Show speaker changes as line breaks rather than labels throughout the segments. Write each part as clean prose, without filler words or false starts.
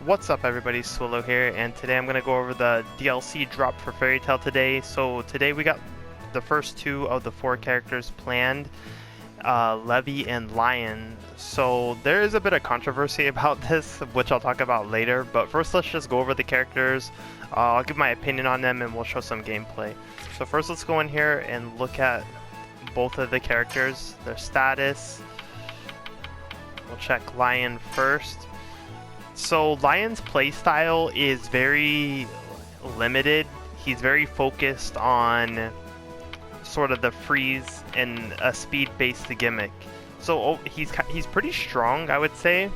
What's up everybody, Swillow here, and today I'm going to go over the DLC drop for Fairy Tail today. So today we got the first two of the four characters planned, Levy and Lyon. So there is a bit of controversy about this, which I'll talk about later, but first let's just go over the characters. I'll give my opinion on them and we'll show some gameplay. So first let's go in here and look at both of the characters, their status. We'll check Lyon first. So Lyon's playstyle is very limited. He's very focused on sort of the freeze and a speed-based gimmick. So he's pretty strong, I would say,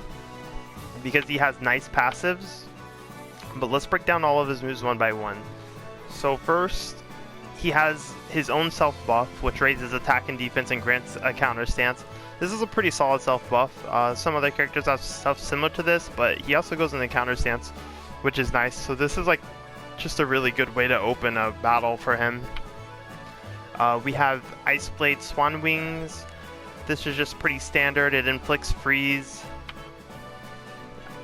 because he has nice passives. But let's break down all of his moves one by one. So first, he has his own self buff, which raises attack and defense and grants a counter stance. This is a pretty solid self buff. Some other characters have stuff similar to this, but he also goes in the counter stance, which is nice. So this is like just a really good way to open a battle for him. We have Ice Blade Swan Wings. This is just pretty standard. It inflicts freeze.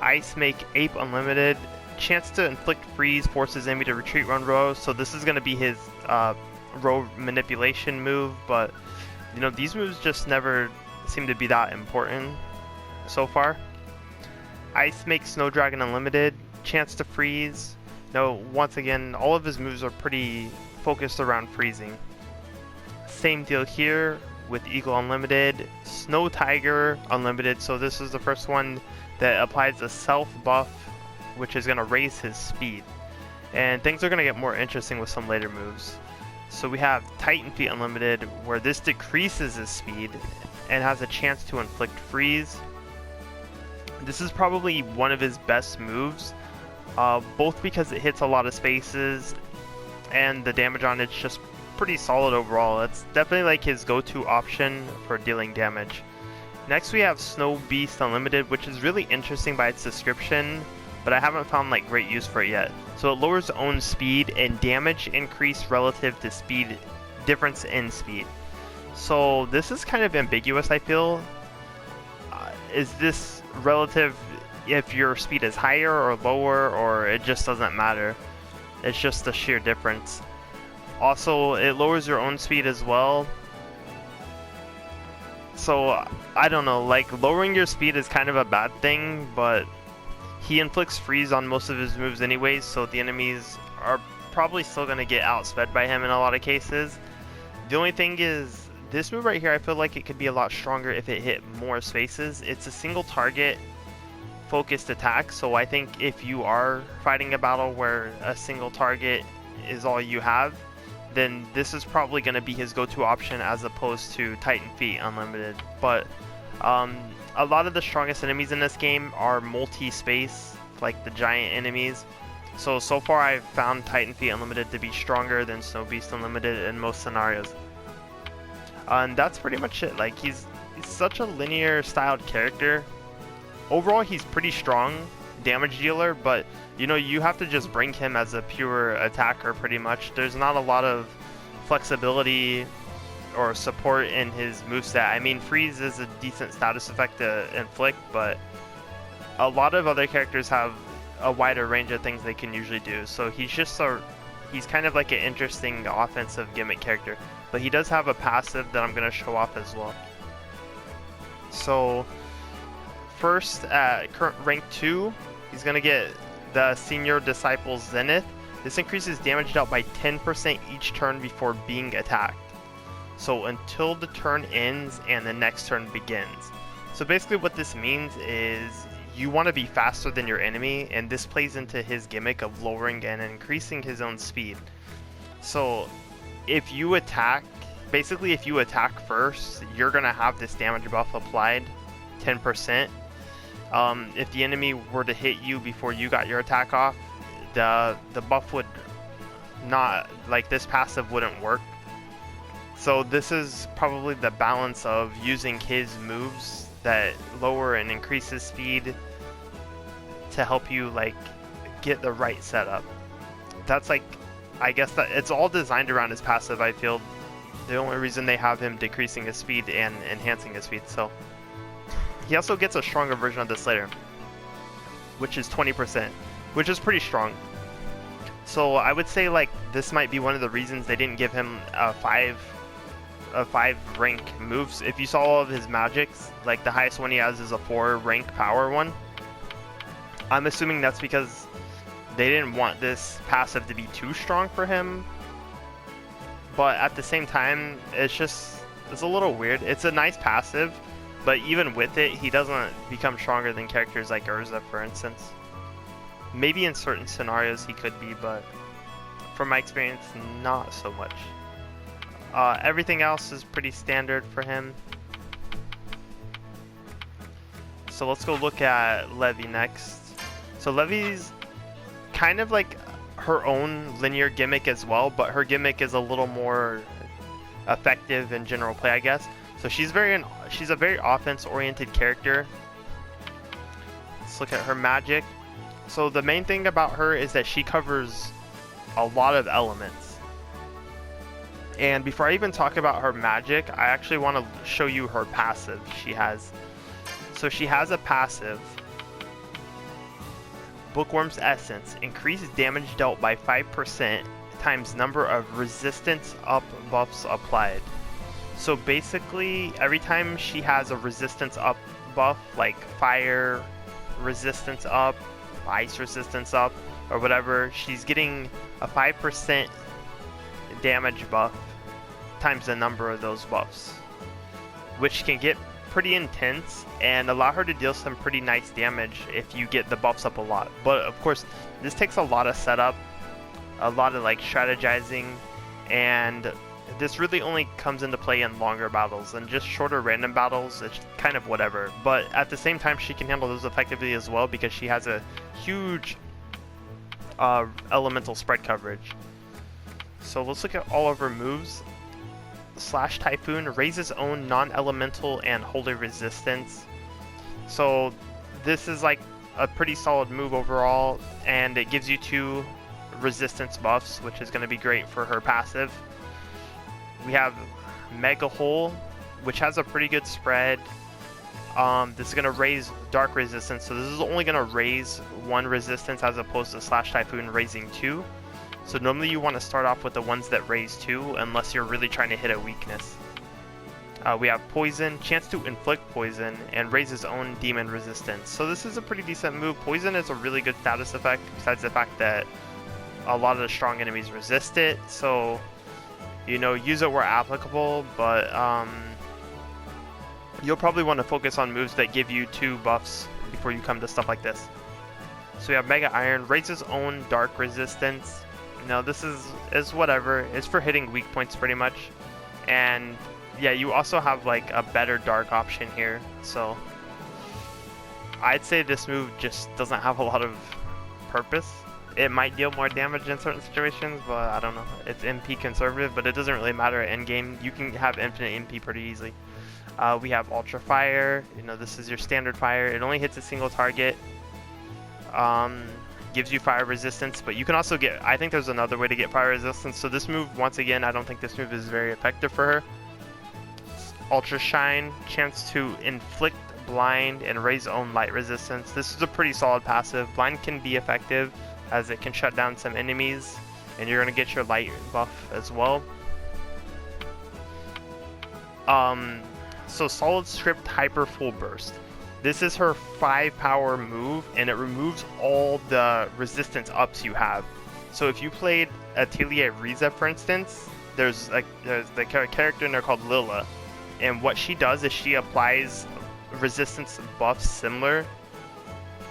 Ice Make Ape Unlimited. Chance to inflict freeze forces enemy to retreat, run, row. So this is going to be his row manipulation move, but you know, these moves just never seem to be that important so far. Ice makes Snow Dragon Unlimited, chance to freeze. No, once again, all of his moves are pretty focused around freezing. Same deal here with Eagle Unlimited, Snow Tiger Unlimited. So this is the first one that applies a self buff, which is going to raise his speed. And things are going to get more interesting with some later moves. So we have Titan Feet Unlimited, where this decreases his speed and has a chance to inflict freeze. This is probably one of his best moves, both because it hits a lot of spaces and the damage on it's just pretty solid overall. It's definitely like his go-to option for dealing damage. Next we have Snow Beast Unlimited, which is really interesting by its description, but I haven't found like great use for it yet. So it lowers own speed and damage increase relative to speed difference in speed. So this is kind of ambiguous, I feel. Is this relative if your speed is higher or lower, or it just doesn't matter? It's just the sheer difference. Also, it lowers your own speed as well. So I don't know, like lowering your speed is kind of a bad thing, but he inflicts freeze on most of his moves anyways, so the enemies are probably still going to get outsped by him in a lot of cases. The only thing is, this move right here, I feel like it could be a lot stronger if it hit more spaces. It's a single target focused attack, so I think if you are fighting a battle where a single target is all you have, then this is probably going to be his go-to option as opposed to Titan Feet Unlimited. But a lot of the strongest enemies in this game are multi-space, like the giant enemies. So far I've found Titan Feet Unlimited to be stronger than Snow Beast Unlimited in most scenarios. And that's pretty much it. Like he's such a linear styled character. Overall he's pretty strong damage dealer, but you know, you have to just bring him as a pure attacker pretty much. There's not a lot of flexibility or support in his moveset. I mean, freeze is a decent status effect to inflict, but a lot of other characters have a wider range of things they can usually do. So he's just he's kind of like an interesting offensive gimmick character, but he does have a passive that I'm going to show off as well. So first, at current rank 2, he's going to get the Senior Disciple Zenith. This increases damage dealt by 10% each turn before being attacked. So until the turn ends and the next turn begins. So basically what this means is you want to be faster than your enemy, and this plays into his gimmick of lowering and increasing his own speed. So if you attack, basically if you attack first, you're going to have this damage buff applied, 10%. If the enemy were to hit you before you got your attack off, the buff would not, like this passive wouldn't work. So this is probably the balance of using his moves that lower and increase his speed to help you like get the right setup. That's like, I guess that it's all designed around his passive. I feel the only reason they have him decreasing his speed and enhancing his speed. So he also gets a stronger version of this later. which is 20%, which is pretty strong. So I would say like this might be one of the reasons they didn't give him a 5 rank moves. If you saw all of his magics, like the highest one he has is a 4 rank power one. I'm assuming that's because they didn't want this passive to be too strong for him. But at the same time, it's a little weird. It's a nice passive, but even with it, he doesn't become stronger than characters like Urza, for instance. Maybe in certain scenarios he could be, but from my experience, not so much. Everything else is pretty standard for him. So let's go look at Levy next. So Levy's kind of like her own linear gimmick as well, but her gimmick is a little more effective in general play, I guess. So she's a very offense-oriented character. Let's look at her magic. So the main thing about her is that she covers a lot of elements. And before I even talk about her magic, I actually want to show you her passive she has. So she has a passive, Bookworm's Essence, increases damage dealt by 5% times number of resistance up buffs applied. So basically, every time she has a resistance up buff, like fire resistance up, ice resistance up, or whatever, she's getting a 5% damage buff times the number of those buffs, which can get pretty intense and allow her to deal some pretty nice damage if you get the buffs up a lot. But of course, this takes a lot of setup, a lot of like strategizing, and this really only comes into play in longer battles. And just shorter random battles, it's kind of whatever. But at the same time, she can handle those effectively as well because she has a huge elemental spread coverage. So let's look at all of her moves. Slash Typhoon raises own non-elemental and holy resistance. So this is like a pretty solid move overall, and it gives you 2 resistance buffs, which is going to be great for her passive. We have Mega Hole, which has a pretty good spread. This is going to raise dark resistance, so this is only going to raise 1 resistance as opposed to Slash Typhoon raising 2. So normally you want to start off with the ones that raise 2 unless you're really trying to hit a weakness. We have Poison, chance to inflict poison, and raise his own demon resistance. So this is a pretty decent move. Poison is a really good status effect, besides the fact that a lot of the strong enemies resist it. So, you know, use it where applicable, but you'll probably want to focus on moves that give you 2 buffs before you come to stuff like this. So we have Mega Iron, raises own dark resistance. You know, this is whatever. It's for hitting weak points pretty much. And yeah, you also have like a better dark option here. So I'd say this move just doesn't have a lot of purpose. It might deal more damage in certain situations, but I don't know. It's MP conservative, but it doesn't really matter at endgame. You can have infinite MP pretty easily. We have Ultra Fire. You know, this is your standard fire. It only hits a single target. Gives you fire resistance, but you can also get, I think there's another way to get fire resistance. So this move, once again, I don't think this move is very effective for her. Ultra Shine, chance to inflict blind and raise own light resistance. This is a pretty solid passive. Blind can be effective as it can shut down some enemies, and you're going to get your light buff as well. So Solid Script Hyper Full Burst. This is her 5 power move, and it removes all the resistance ups you have. So if you played Atelier Riza, for instance, there's the character in there called Lila, and what she does is she applies resistance buffs similar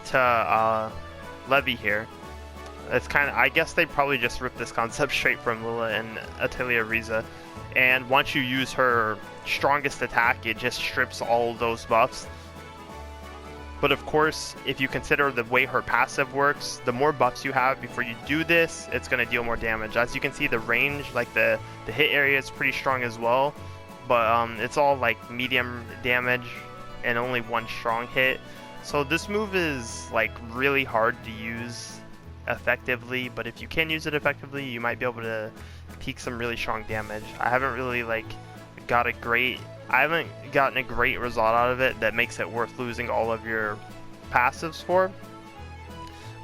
to Levy here. It's kind of, I guess they probably just ripped this concept straight from Lila and Atelier Riza. And once you use her strongest attack, it just strips all those buffs. But of course, if you consider the way her passive works, the more buffs you have before you do this, it's going to deal more damage. As you can see, the range, like the hit area is pretty strong as well. But it's all like medium damage and only 1 strong hit. So this move is like really hard to use effectively, but if you can use it effectively, you might be able to peak some really strong damage. I haven't really gotten a great result out of it that makes it worth losing all of your passives for.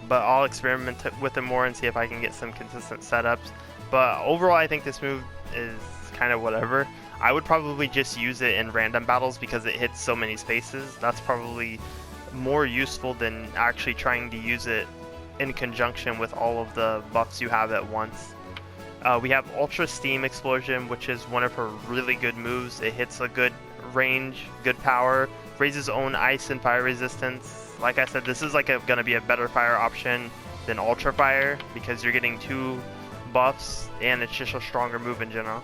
but I'll experiment with it more and see if I can get some consistent setups. But overall, I think this move is kind of whatever. I would probably just use it in random battles because it hits so many spaces. That's probably more useful than actually trying to use it in conjunction with all of the buffs you have at once. We have Ultra Steam Explosion, which is one of her really good moves. It hits a good range, good power, raises own ice and fire resistance. Like I said, this is like going to be a better fire option than Ultra Fire because you're getting 2 buffs and it's just a stronger move in general.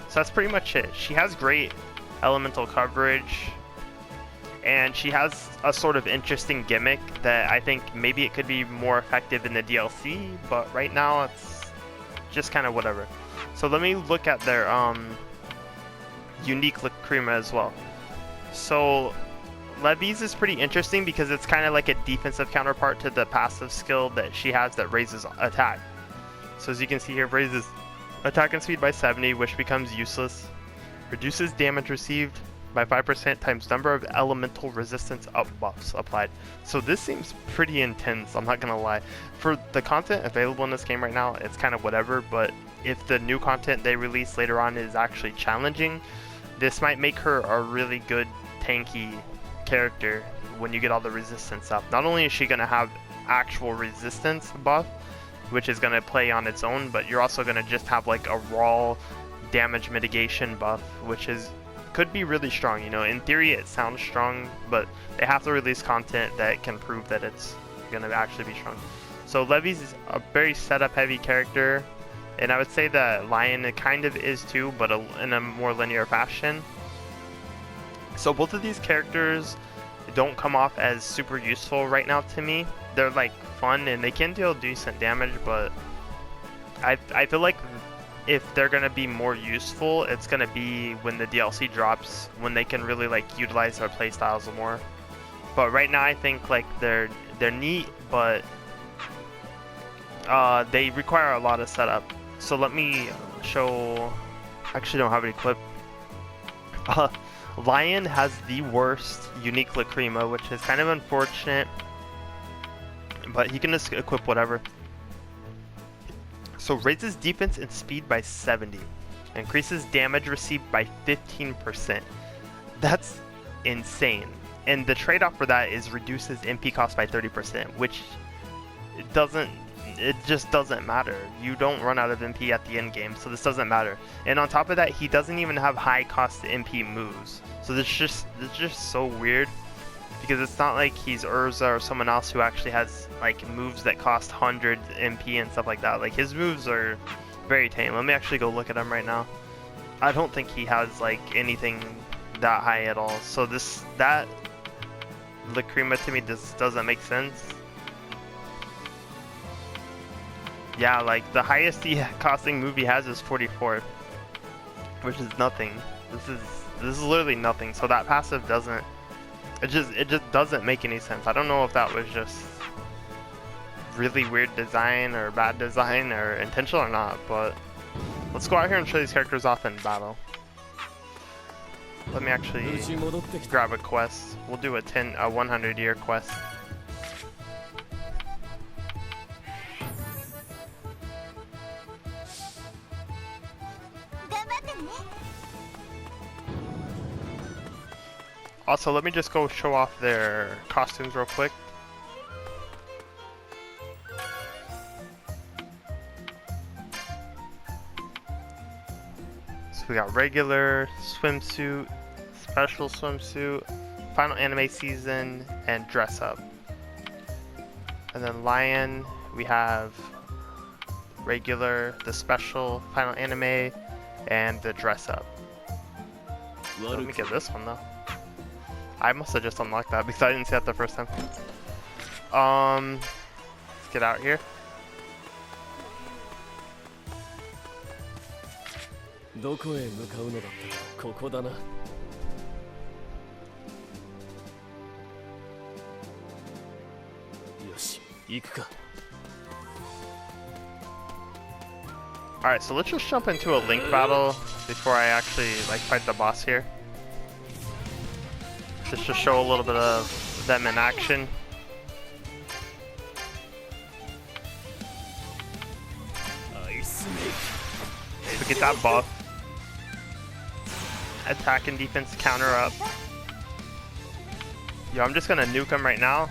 So that's pretty much it. She has great elemental coverage, and she has a sort of interesting gimmick that I think maybe it could be more effective in the DLC, but right now it's just kind of whatever. So let me look at their unique Lacrima as well. So Levy's is pretty interesting because it's kind of like a defensive counterpart to the passive skill that she has that raises attack. So as you can see here, raises attack and speed by 70, which becomes useless. Reduces damage received by 5% times number of elemental resistance up buffs applied. So this seems pretty intense, I'm not gonna lie. For the content available in this game right now, it's kind of whatever, but if the new content they release later on is actually challenging, this might make her a really good tanky character when you get all the resistance up. Not only is she gonna have actual resistance buff, which is going to play on its own, but you're also going to just have like a raw damage mitigation buff, which could be really strong. You know, in theory it sounds strong, but they have to release content that can prove that it's going to actually be strong. So Levy's a very setup heavy character, and I would say that Lyon it kind of is too, but in a more linear fashion. So both of these characters don't come off as super useful right now to me. They're like fun and they can deal decent damage, but I feel like if they're gonna be more useful, it's gonna be when the DLC drops, when they can really like utilize their playstyles more. But right now I think like they're neat, but they require a lot of setup. So let me show. I actually don't have it equipped. Lyon has the worst unique Lacrima, which is kind of unfortunate, but he can just equip whatever. So raises defense and speed by 70, increases damage received by 15%. That's insane. And the trade-off for that is reduces MP cost by 30%, which it just doesn't matter. You don't run out of MP at the end game, so this doesn't matter. And on top of that, he doesn't even have high cost MP moves. So this just so weird, because it's not like he's Urza or someone else who actually has like moves that cost 100 MP and stuff like that. Like his moves are very tame. Let me actually go look at him right now. I don't think he has like anything that high at all. So that Lacrima to me just doesn't make sense. Yeah, like the highest costing move he has is 44, which is nothing. This is literally nothing. So that passive doesn't. It just doesn't make any sense. I don't know if that was just really weird design or bad design or intentional or not, but let's go out here and show these characters off in battle. Let me actually grab a quest. We'll do a 100-year quest. Also, let me just go show off their costumes real quick. So we got regular swimsuit, special swimsuit, final anime season, and dress up. And then Lyon, we have regular, the special, final anime, and the dress up. Let me get this one though. I must have just unlocked that because I didn't see that the first time. Let's get out here. Alright, so let's just jump into a link battle before I actually like fight the boss here. Just to show a little bit of them in action. So get that buff. Attack and defense counter up. Yo, I'm just gonna nuke him right now.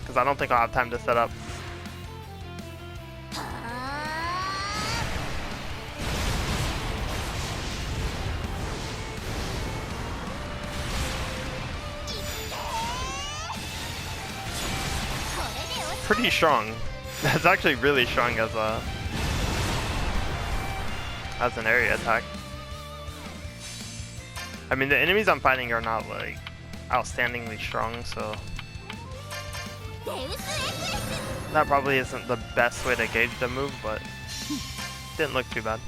Because I don't think I'll have time to set up. Pretty strong. That's actually really strong as an area attack. I mean, the enemies I'm fighting are not like outstandingly strong, so that probably isn't the best way to gauge the move, but didn't look too bad.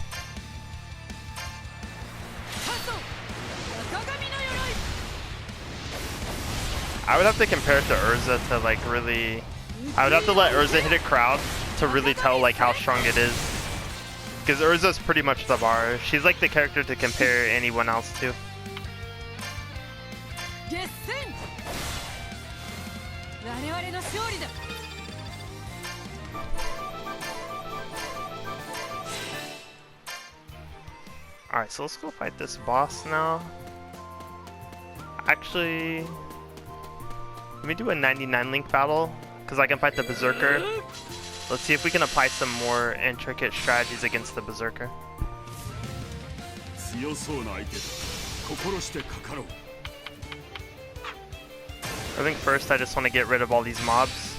I would have to compare it to Urza to like really. I would have to let Urza hit a crowd to really tell like how strong it is. Because Urza's pretty much the bar. She's like the character to compare anyone else to. Alright, so let's go fight this boss now. Actually, let me do a 99 link battle, because I can fight the Berserker. Let's see if we can apply some more intricate strategies against the Berserker. I think first I just want to get rid of all these mobs.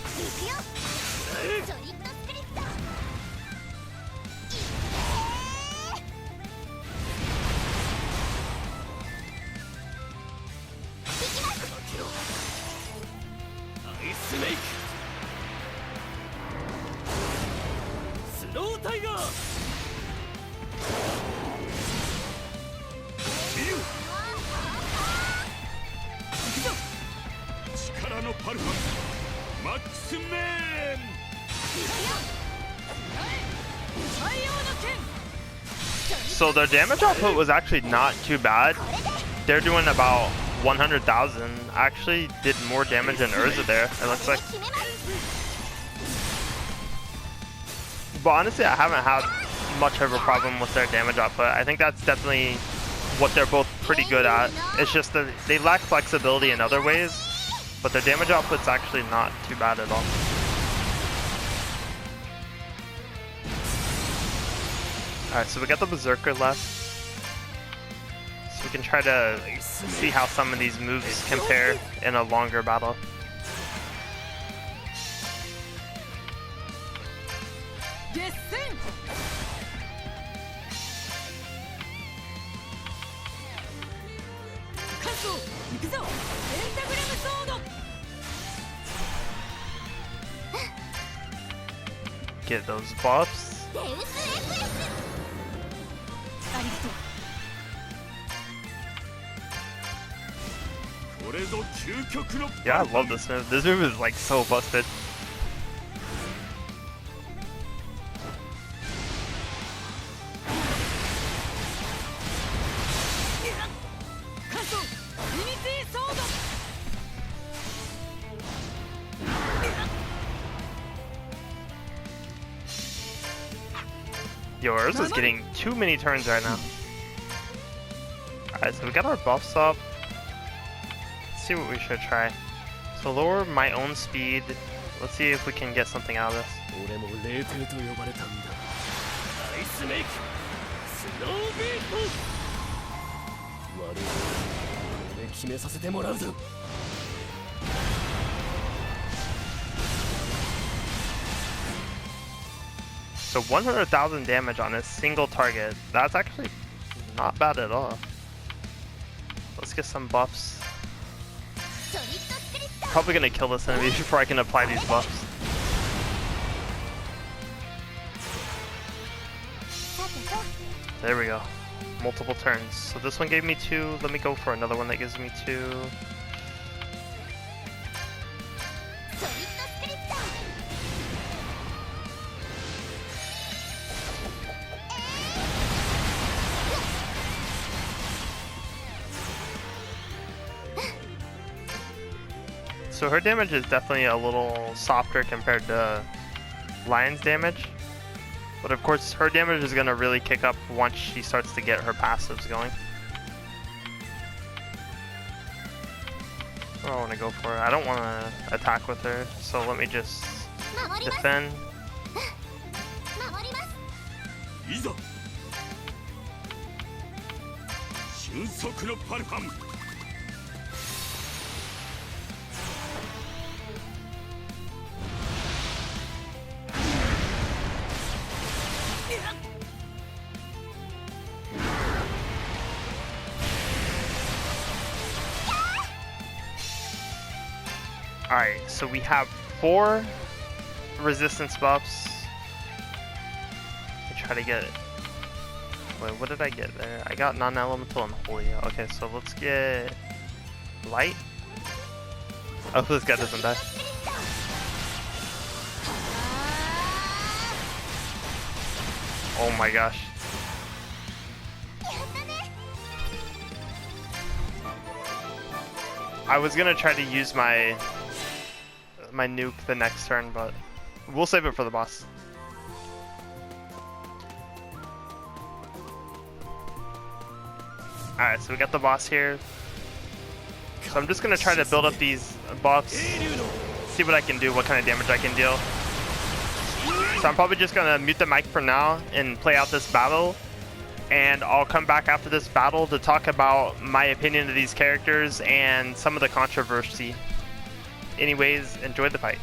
So their damage output was actually not too bad. They're doing about 100,000. Actually did more damage than Urza there, it looks like. But honestly, I haven't had much of a problem with their damage output. I think that's definitely what they're both pretty good at. It's just that they lack flexibility in other ways, but their damage output's actually not too bad at all. Alright, so we got the Berserker left. So we can try to see how some of these moves compare in a longer battle. Get those buffs. Yeah, I love this move. This move is like so busted. Yo, Urza's getting too many turns right now. Alright, so we got our buffs up. Let's see what we should try. So lower my own speed. Let's see if we can get something out of this. So 100,000 damage on a single target. That's actually not bad at all. Let's get some buffs. Probably gonna kill this enemy before I can apply these buffs. There we go. Multiple turns. So this one gave me 2. Let me go for another one that gives me 2. So her damage is definitely a little softer compared to Lyon's damage. But of course, her damage is gonna really kick up once she starts to get her passives going. What do I want to go for? I don't want to attack with her, so let me just defend. Alright, so we have 4 resistance buffs. I try to get it. Wait, what did I get there? I got non-elemental and holy. Okay, so let's get light. Oh, this guy doesn't die. Oh my gosh. I was gonna try to use my nuke the next turn, but we'll save it for the boss. Alright, so we got the boss here. So I'm just gonna try to build up these buffs, see what I can do, what kind of damage I can deal. So I'm probably just gonna mute the mic for now and play out this battle. And I'll come back after this battle to talk about my opinion of these characters and some of the controversy. Anyways, enjoy the fight.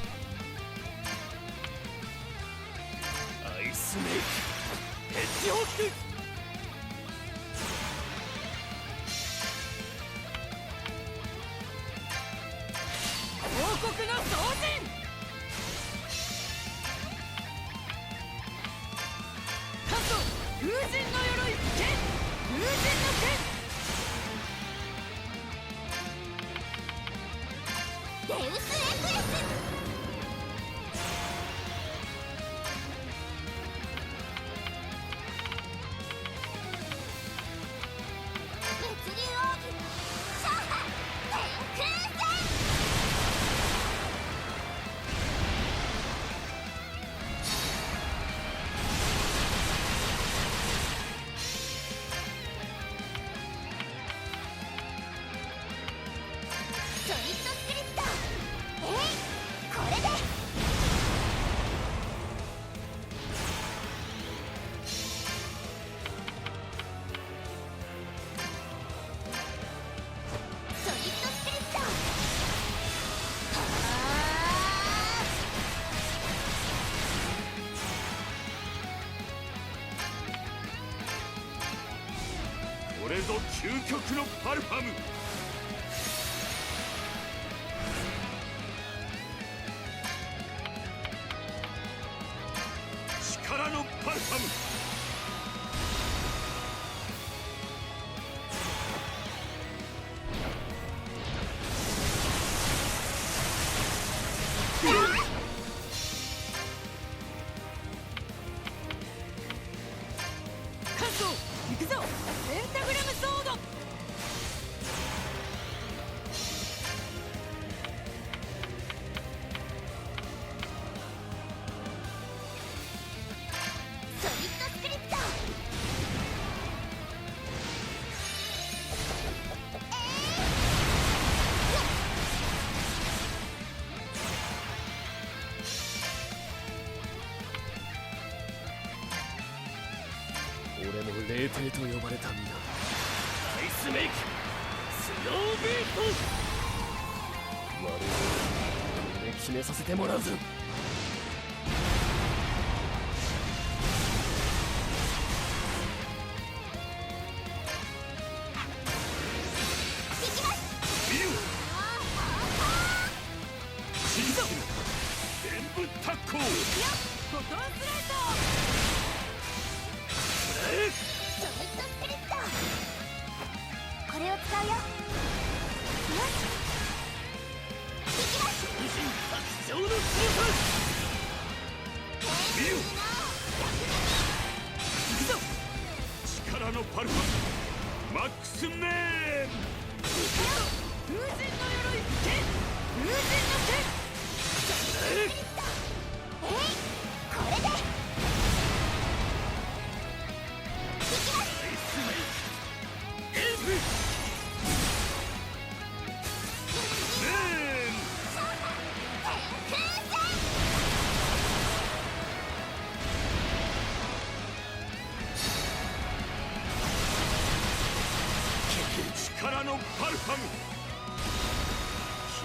ハム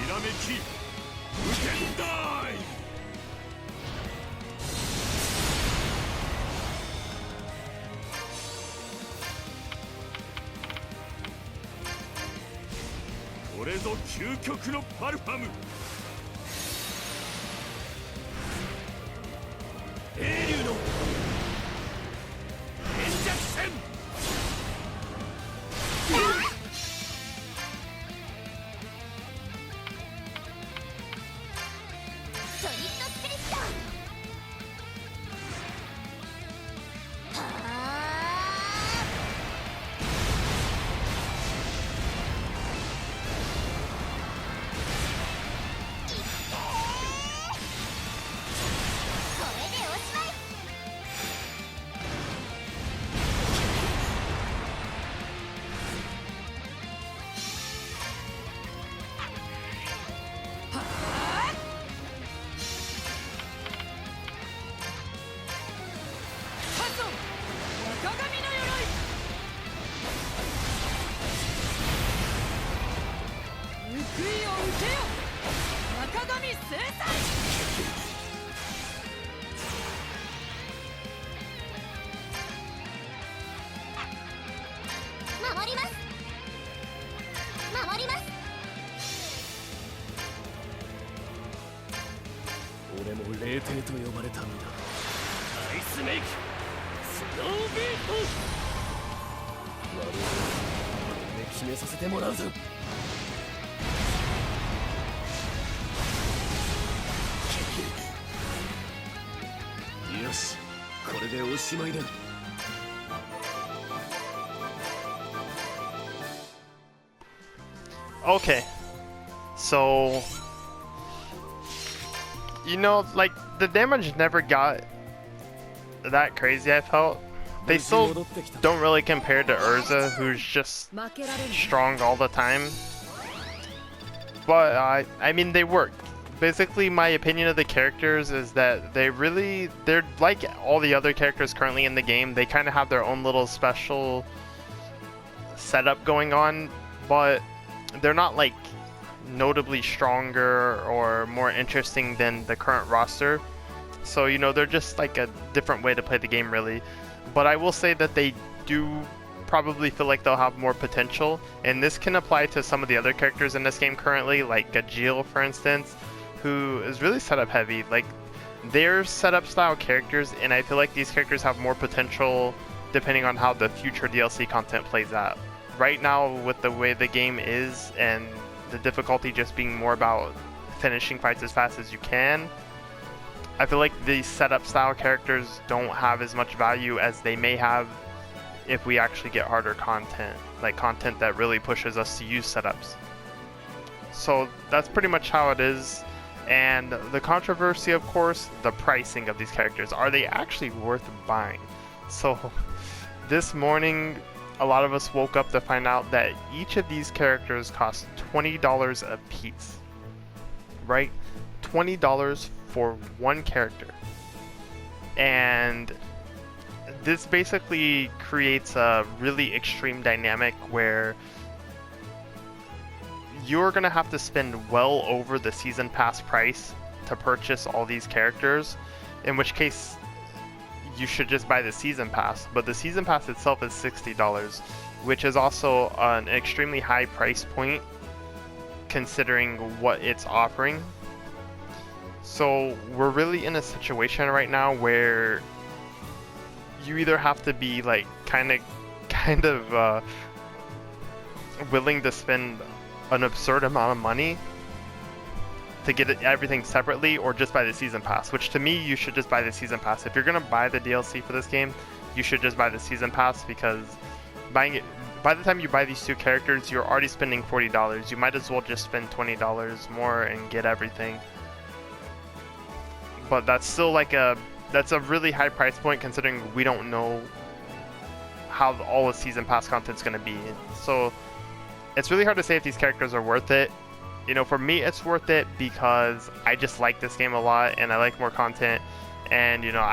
ひらめき無限大これぞ究極のパルファム英竜の変弱戦
ソリッドスピリットはあこれでおしまい守ります守ります
俺も霊帝と呼ばれた身だアイスメイクスノービート悪いで決めさせてもらうぞよしこれでおしまいだ
Okay, so you know, like the damage never got that crazy. I felt they still don't really compare to Urza, who's just strong all the time. But I mean, they work. Basically, my opinion of the characters is that they're like all the other characters currently in the game. They kind of have their own little special setup going on, but they're not like notably stronger or more interesting than the current roster. So, you know, they're just like a different way to play the game, really. But I will say that they do probably feel like they'll have more potential, and this can apply to some of the other characters in this game currently, like Gajeel, for instance, who is really setup heavy. Like, they're setup style characters, and I feel like these characters have more potential depending on how the future DLC content plays out. Right now, with the way the game is and the difficulty just being more about finishing fights as fast as you can, I feel like these setup style characters don't have as much value as they may have if we actually get harder content, like content that really pushes us to use setups. So that's pretty much how it is. And the controversy, of course, the pricing of these characters. Are they actually worth buying? So this morning, a lot of us woke up to find out that each of these characters cost $20 a piece, right? $20 for one character. And this basically creates a really extreme dynamic where you're going to have to spend well over the season pass price to purchase all these characters, in which case you should just buy the season pass. But the season pass itself is $60, which is also an extremely high price point considering what it's offering. So we're really in a situation right now where you either have to be like kind of willing to spend an absurd amount of money to get everything separately, or just buy the season pass, which to me, you should just buy the season pass. If you're gonna buy the DLC for this game, you should just buy the season pass, because buying it, by the time you buy these two characters, you're already spending $40. You might as well just spend $20 more and get everything. But that's still like that's a really high price point considering we don't know how all the season pass content's gonna be. So it's really hard to say if these characters are worth it. You know, for me, it's worth it because I just like this game a lot and I like more content, and you know,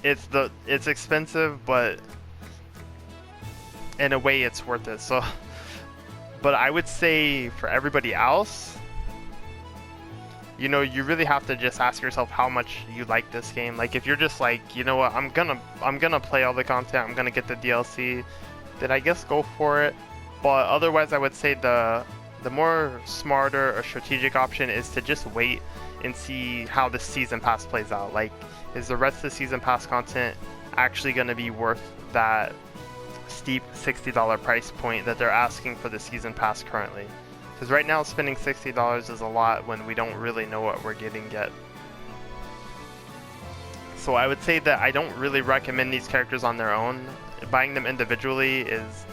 it's expensive, but in a way it's worth it. So, but I would say for everybody else, you know, you really have to just ask yourself how much you like this game. Like if you're just like, you know what, I'm gonna play all the content, I'm gonna get the DLC, then I guess go for it. But otherwise, I would say the more smarter or strategic option is to just wait and see how the season pass plays out. Like, is the rest of the season pass content actually going to be worth that steep $60 price point that they're asking for the season pass currently? Because right now spending $60 is a lot when we don't really know what we're getting yet. So I would say that I don't really recommend these characters on their own. Buying them individually is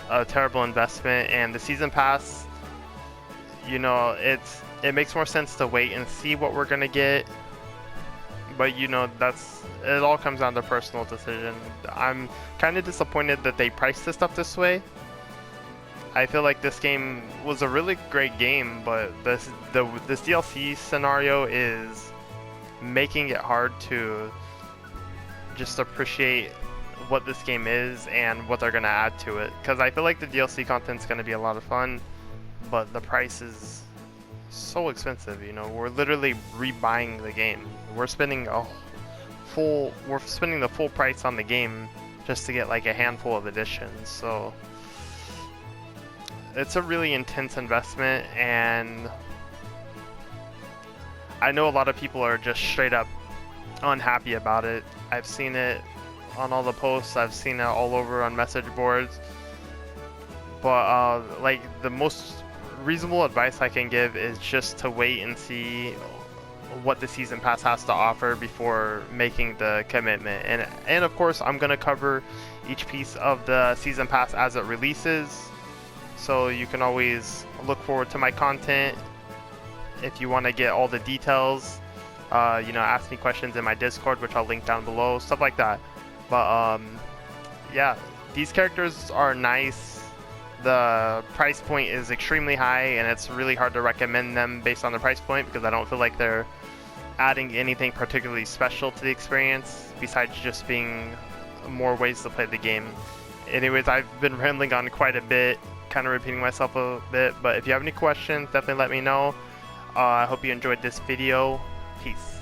a terrible investment, and the season pass, you know, it makes more sense to wait and see what we're gonna get. But you know, it all comes down to personal decision. I'm kind of disappointed that they priced this stuff this way. I feel like this game was a really great game, but this DLC scenario is making it hard to just appreciate what this game is and what they're gonna add to it. Because I feel like the DLC content's gonna be a lot of fun, but the price is so expensive. You know, we're literally rebuying the game. We're spending the full price on the game just to get like a handful of editions. So it's a really intense investment, and I know a lot of people are just straight up unhappy about it. I've seen it on all the posts, I've seen it all over on message boards. But like, the most reasonable advice I can give is just to wait and see what the season pass has to offer before making the commitment. And of course, I'm gonna cover each piece of the season pass as it releases, so you can always look forward to my content if you want to get all the details. You know, ask me questions in my Discord, which I'll link down below, stuff like that. But yeah, these characters are nice. The price point is extremely high, and it's really hard to recommend them based on the price point because I don't feel like they're adding anything particularly special to the experience besides just being more ways to play the game. Anyways, I've been rambling on quite a bit, kind of repeating myself a bit, but if you have any questions, definitely let me know. I hope you enjoyed this video. Peace.